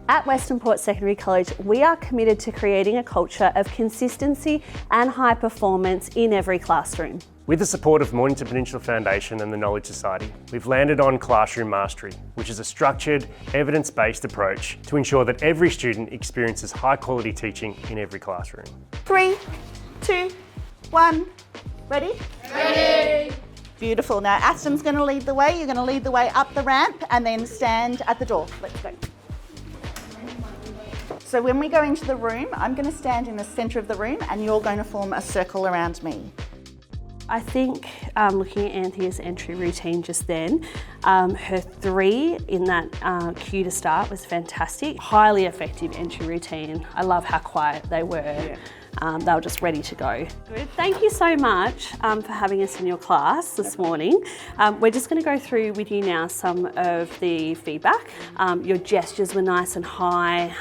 At Western Port Secondary College, we are committed to creating a culture of consistency and high performance in every classroom. With the support of Mornington Peninsula Foundation and the Knowledge Society, we've landed on Classroom Mastery, which is a structured, evidence-based approach to ensure that every student experiences high-quality teaching in every classroom. 3, 2, 1, ready? Ready! Beautiful. Now Aston's going to lead the way. You're going to lead the way up the ramp and then stand at the door. Let's go. So when we go into the room, I'm going to stand in the centre of the room and you're going to form a circle around me. I think looking at Anthea's entry routine just then, her 3 in that cue to start was fantastic. Highly effective entry routine. I love how quiet they were. Yeah. They were just ready to go. Good. Thank you so much for having us in your class this morning. We're just going to go through with you now some of the feedback. Your gestures were nice and high.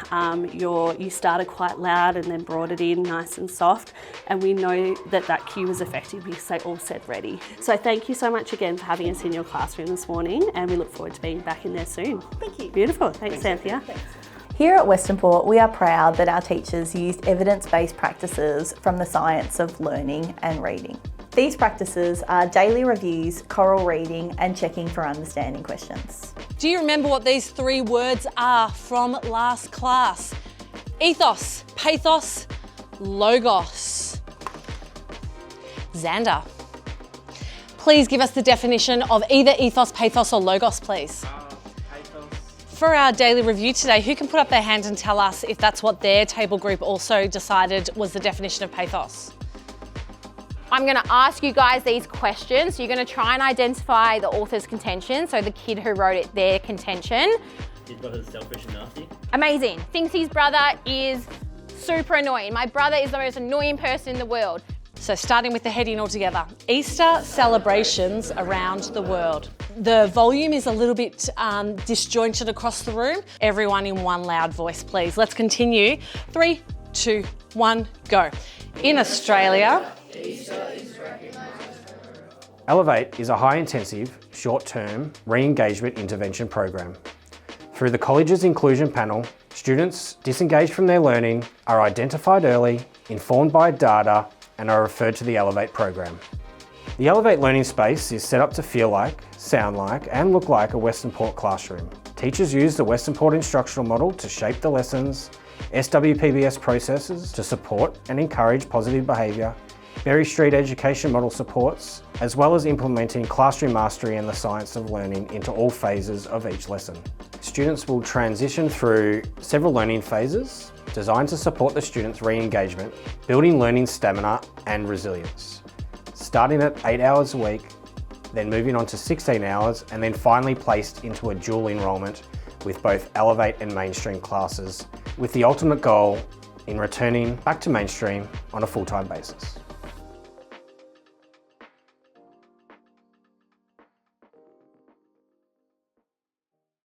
You started quite loud and then brought it in nice and soft. And we know that that cue was effective because they all said ready. So thank you so much again for having us in your classroom this morning, and we look forward to being back in there soon. Thank you. Beautiful. Thanks, Anthea. Thanks. Here at Western Port, we are proud that our teachers used evidence-based practices from the science of learning and reading. These practices are daily reviews, choral reading, and checking for understanding questions. Do you remember what these 3 words are from last class? Ethos, pathos, logos. Xander, please give us the definition of either ethos, pathos, or logos, please. For our daily review today, who can put up their hand and tell us if that's what their table group also decided was the definition of pathos? I'm going to ask you guys these questions. You're going to try and identify the author's contention, so the kid who wrote it, their contention. His brother's selfish and nasty. Amazing. Thinks his brother is super annoying. My brother is the most annoying person in the world. So starting with the heading altogether, Easter celebrations around the world. The volume is a little bit disjointed across the room. Everyone in one loud voice, please. Let's continue. 3, 2, 1, go. In Australia, Easter is recognised as Elevate is a high-intensive, short-term re-engagement intervention program. Through the college's inclusion panel, students disengaged from their learning are identified early, informed by data, and are referred to the Elevate program. The Elevate learning space is set up to feel like, sound like, and look like a Western Port classroom. Teachers use the Western Port instructional model to shape the lessons, SWPBS processes to support and encourage positive behaviour, Berry Street education model supports, as well as implementing classroom mastery and the science of learning into all phases of each lesson. Students will transition through several learning phases designed to support the students' re-engagement, building learning stamina and resilience. Starting at 8 hours a week, then moving on to 16 hours, and then finally placed into a dual enrolment with both Elevate and Mainstream classes, with the ultimate goal in returning back to mainstream on a full-time basis.